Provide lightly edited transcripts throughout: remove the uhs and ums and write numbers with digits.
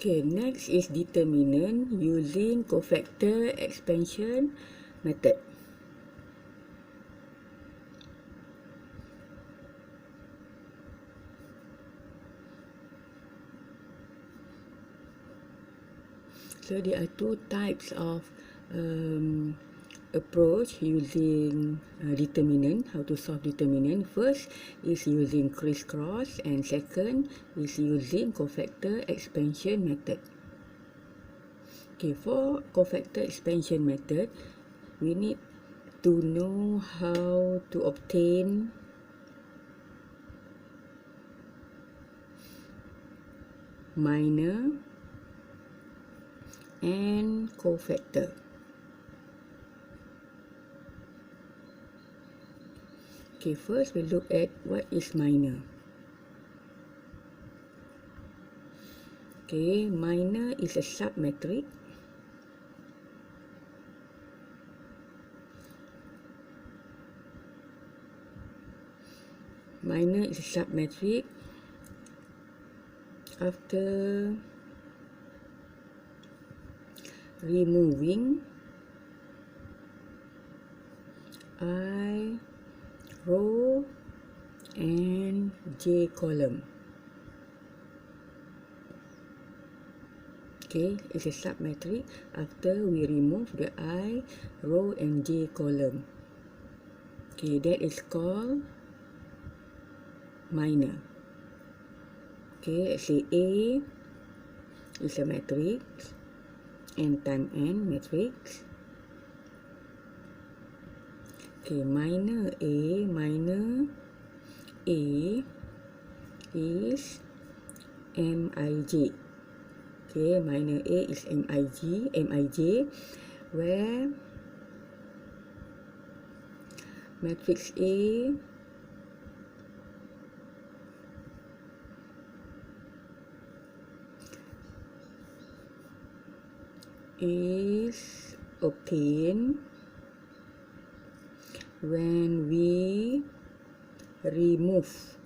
Okay, next is determinant using cofactor expansion method. So there are two types of approach using determinant, how to solve determinant. First is using crisscross, and second is using cofactor expansion method. Okay, for cofactor expansion method, we need to know how to obtain minor and cofactor. Okay, first we look at what is minor. Okay, minor is a submatrix after removing I row and j column. Okay, it's a submatrix after we remove the I row and j column. Okay, that is called minor. Okay, let's say A is a matrix, n times n matrix. Okay, minor A is Mij. Okay, minor A is Mij, where matrix A is obtained when we remove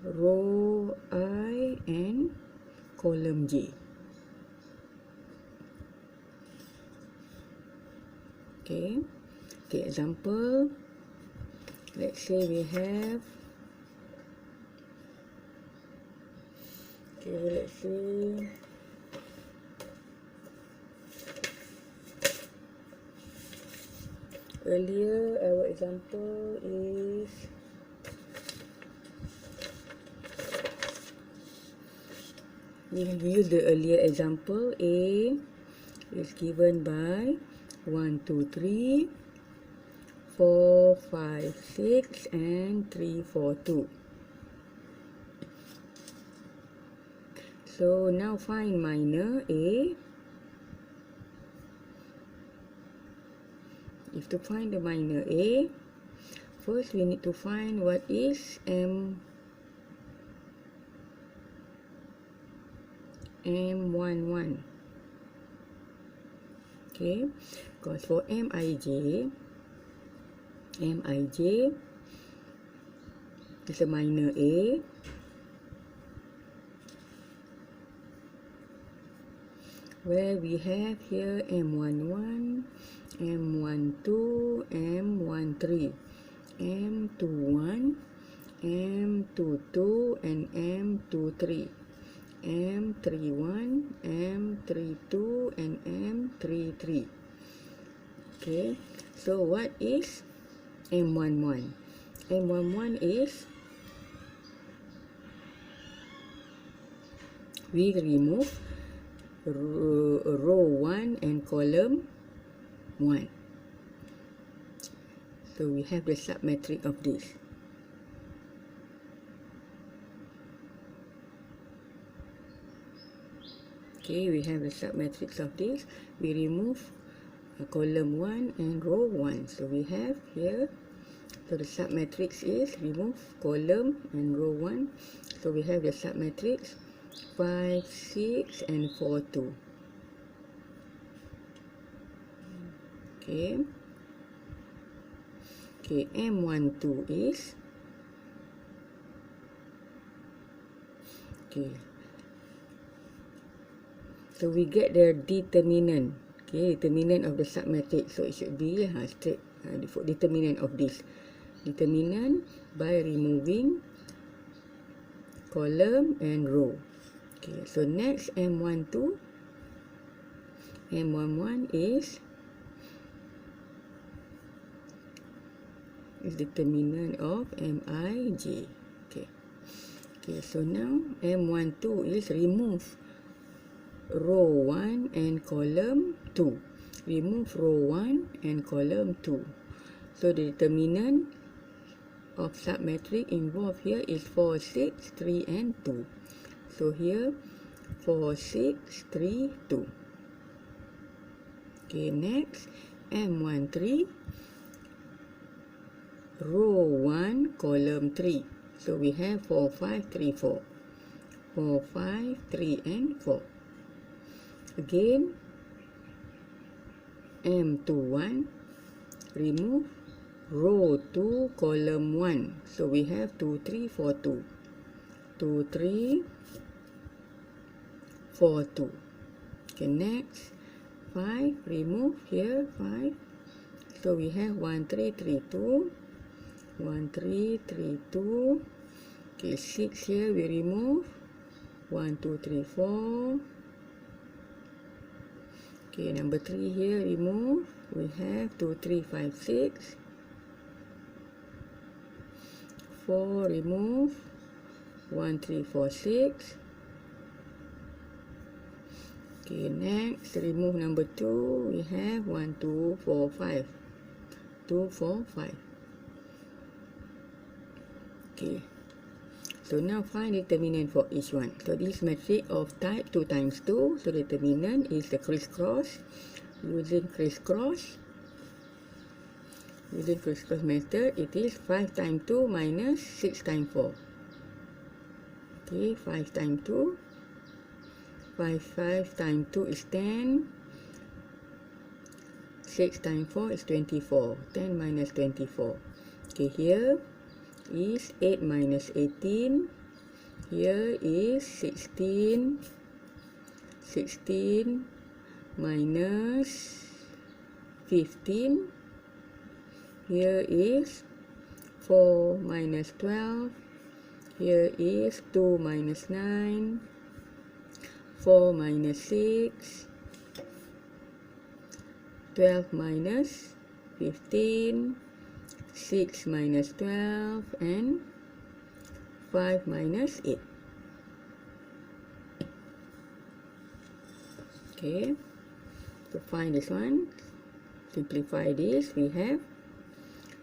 row I and column J. Okay, example, let's say we have, let's see, earlier our example is we have used the earlier example. A is given by 1, 2, 3, 4, 5, 6 and 3, 4, 2. So now find minor A. If to find the minor A, first we need to find what is M11. Okay, because for Mij is a minor A. Where we have here M11, M12, M13, M21, M22 and M23, M31, M32 and M33. Okay, so what is M11? M11 is we remove row 1 and column 1. So we have the submatrix of this. Okay, we have the submatrix of this. We remove column 1 and row 1. So we have here, so the submatrix is remove column and row 1. So we have the submatrix 5, 6 and 4, 2. Okay, M12 is Okay. So we get the determinant. Okay, determinant of the submatrix. So it should be straight determinant of this. Determinant by removing column and row. Okay, so next M12. M11 is determinant of Mij. Okay. Okay, so now M12 is remove row 1 and column 2. Remove row 1 and column 2. So the determinant of submatrix involved here is 4, 6, 3 and 2. So here 4, 6, 3, 2. Okay, next M13 row 1 column 3. So we have 4, 5, 3, 4. 4, 5, 3 and 4. Again M21 remove row 2 column 1. So we have 2, 3, 4, 2. 2, 3, 4, 2. Okay, next 5 remove here 5. So we have 1, 3, 3, 2. 1, 3, 3, 2. Okay, 6 here we remove 1, 2, 3, 4. Okay, number 3 here remove. We have 2, 3, 5, 6. 4 remove. 1, 3, 4, 6. Okay, next remove number 2. We have 1, 2, 4, 5. 2, 4, 5. Okay. So now find determinant for each one. So this matrix of type 2 times 2. So determinant is the crisscross. Using crisscross method, it is 5 times 2 minus 6 times 4. Okay, 5 times 2. 5 times 2 is 10. 6 times 4 is 24. 10 minus 24. Okay, here is 8 minus 18. Here is 16. 16 minus 15. Here is 4 minus 12. Here is 2 minus 9. 4 minus 6. 12 minus 15. 6 minus 12 and 5 minus 8. Okay, to find this one, simplify this, we have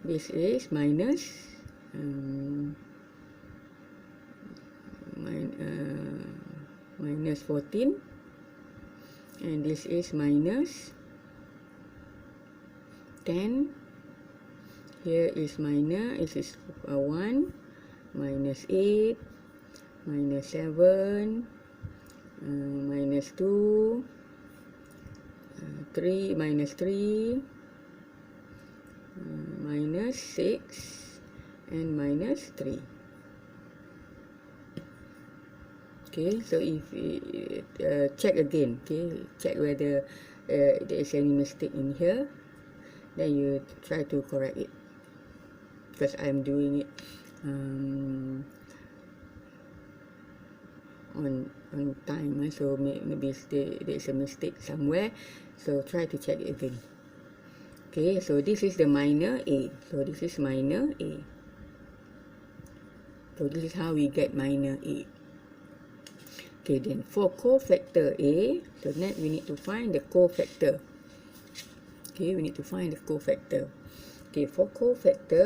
this is minus minus 14, and this is minus 10. Here is minus, this is 1, minus 8, minus 7, minus 2, 3, minus 3, minus 6, and minus 3. Okay, so if check again, okay, check whether there is any mistake in here, then you try to correct it. Because I'm doing it on time, so maybe there is a mistake somewhere, so try to check it again. Okay, so this is the minor A. So this is minor A. So this is how we get minor A. Okay, then for cofactor A, so next we need to find the cofactor. Okay, we need to find the cofactor. Okay, for cofactor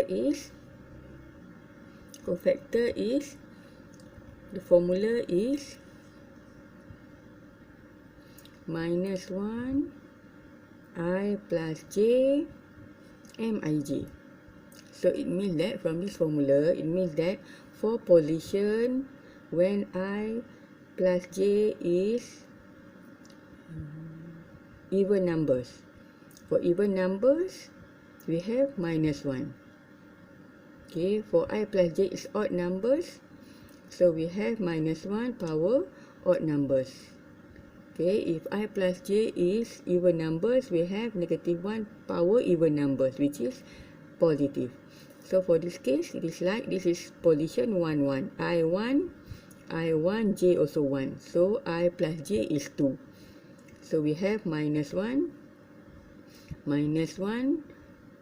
is the formula is minus 1 I plus j mij. So it means that from this formula, it means that for position when I plus j is even numbers. For even numbers, we have minus 1. Okay, for I plus j is odd numbers, so we have minus 1 power odd numbers. Okay, if I plus j is even numbers, we have negative 1 power even numbers, which is positive. So for this case, it is like this is position 1, 1. I 1, j also 1. So I plus j is 2. So we have minus 1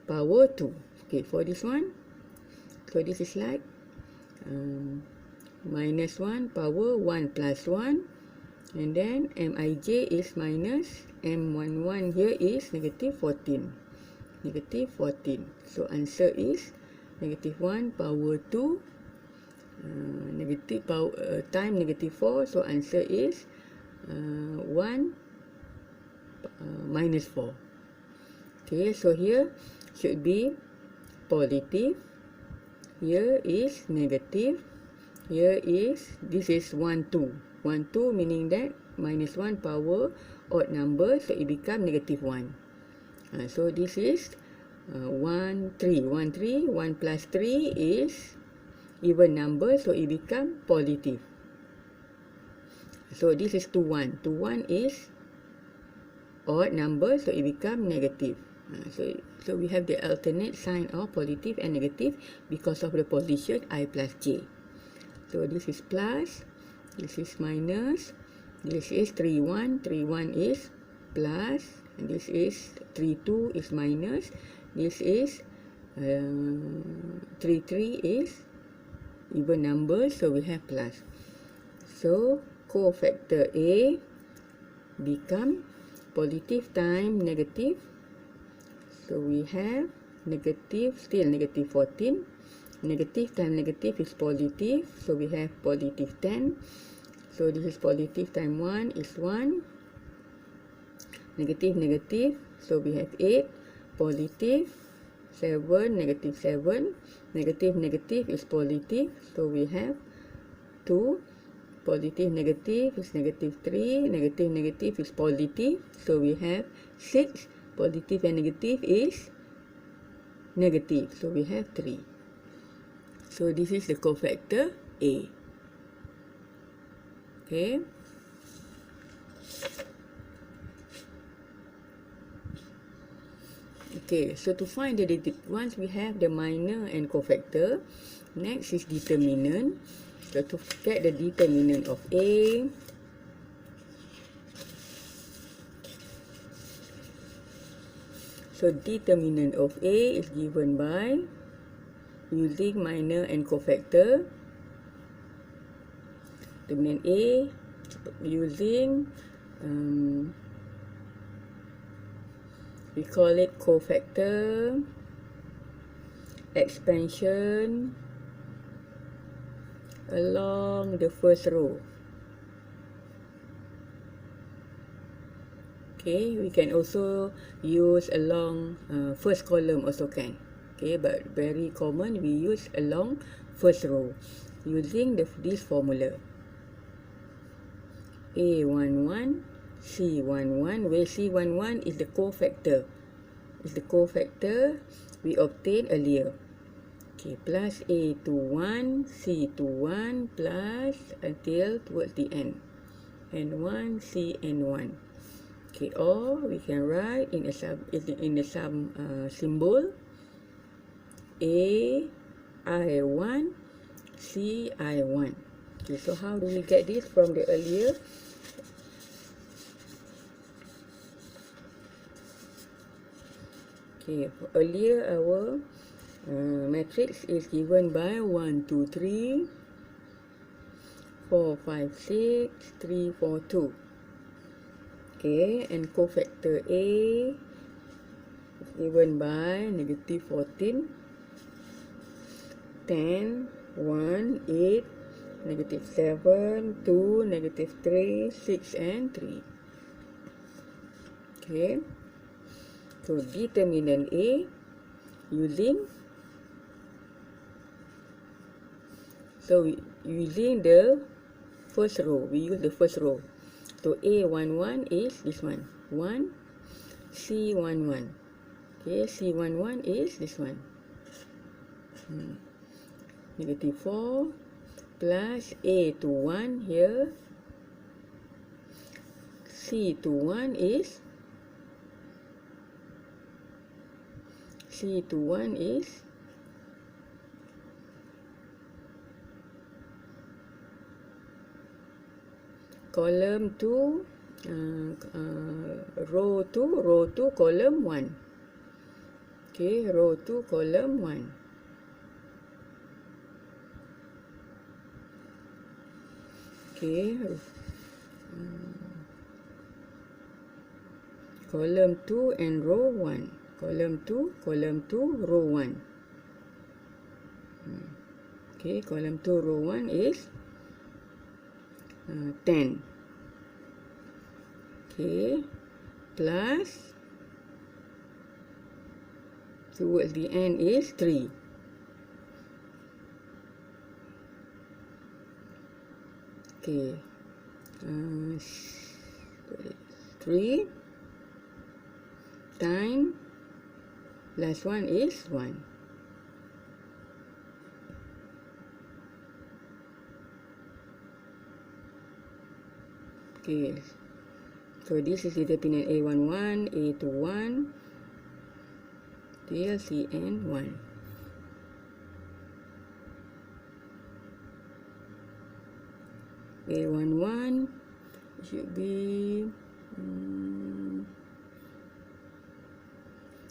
power 2. Okay, for this one, so this is like minus 1 power 1 plus 1. And then mij is minus m11 here is negative 14. Negative 14. So answer is negative 1 power 2 negative power time negative 4. So answer is 1 minus 4. Okay, so here should be positive. Here is negative. Here is, this is 1, 2. 1, 2 meaning that minus 1 power odd number, so it become negative 1. So this is 1, 3. 1, 3. 1 plus 3 is even number, so it become positive. So this is 2, 1. 2, 1 is odd number, so it become negative. So we have the alternate sign of positive and negative because of the position I plus j. So this is plus, this is minus, this is 3, 1. 3, 1 is plus, and this is 3, 2 is minus, this is 3, 3 is even number, so we have plus. So cofactor A become positive time negative. So we have negative, still negative 14. Negative time negative is positive. So we have positive 10. So this is positive time 1 is 1. Negative, negative. So we have 8. Positive 7, negative 7. Negative, negative is positive. So we have 2. Positive, negative is negative 3. Negative, negative is positive. So we have 6. Positive and negative is negative. So we have 3. So this is the cofactor A. Okay. Okay, so to find the once we have the minor and cofactor, next is determinant. So to get the determinant of A, so determinant of A is given by using minor and cofactor. Determinant A using we call it cofactor expansion along the first row. Okay, we can also use along first column also can. Okay, but very common we use along first row using this formula. A11, C11, where C11 is the cofactor. Is the cofactor we obtained earlier. Okay, plus A21, C21 plus until towards the end. N1, C, N1. Okay, or we can write in the sum symbol A I1 C I1. Okay, so how do we get this from the earlier? Okay, earlier our matrix is given by 1, 2, 3, 4, 5, 6, 3, 4, 2. Okay, and cofactor A is given by negative 14, 10, 1, 8, negative 7, 2, negative 3, 6, and 3. Okay, so determinant A using, so using the first row, we use the first row. So A11 is this one, 1, C11. Okay, C11 is this one. negative 4 plus A to 1 here. C to 1 is column 2, row 2, column 1. Okay, row 2, column 1. Okay, column 2 and row 1. Column 2, row 1. Okay, column 2, row 1 is 10. Okay, plus towards the end is 3. Okay, 3 time last one is 1. Okay, so this is determinant A11, A21, till Cn1. A11 should be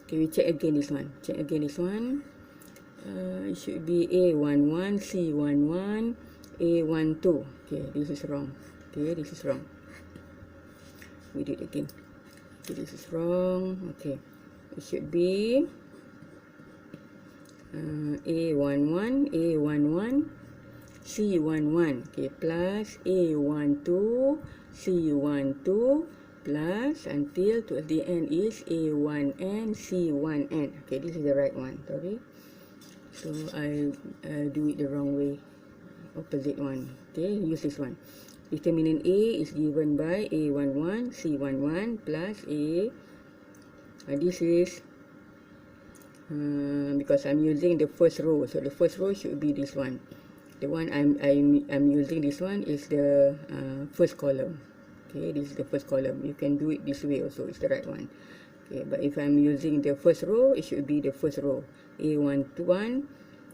okay, we check again this one. It should be A11, C11, A12. Okay, this is wrong. Okay, this is wrong. We do it again. Okay, this is wrong. Okay, it should be A11, C11. Okay, plus A12, C12, plus until to the end is A1N, C1N. Okay, this is the right one. Sorry. So I do it the wrong way. Opposite one. Okay, use this one. Determinant A is given by A11, C11 plus A. This is because I'm using the first row, so the first row should be this one. The one I'm using this one is the first column. Okay, this is the first column. You can do it this way also. It's the right one. Okay, but if I'm using the first row, it should be the first row. A11,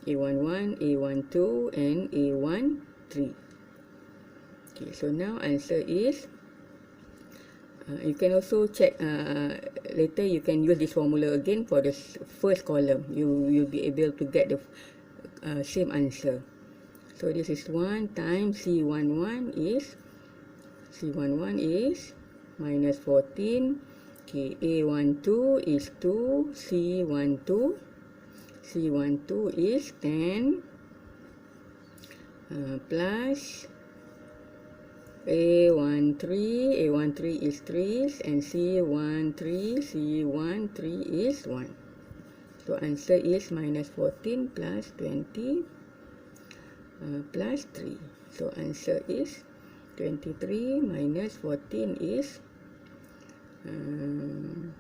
A11, A12, and A13. Okay, so now answer is, you can also check, later you can use this formula again for the first column. You'll be able to get the same answer. So this is 1 times C11 is minus 14. Okay, A12 is 2, C12 is 10, plus A13 is 3, and C13 is 1. So answer is minus 14 plus 20 plus 3. So answer is 23 minus 14 is 9.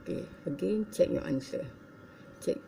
Okay, again check your answer. Check.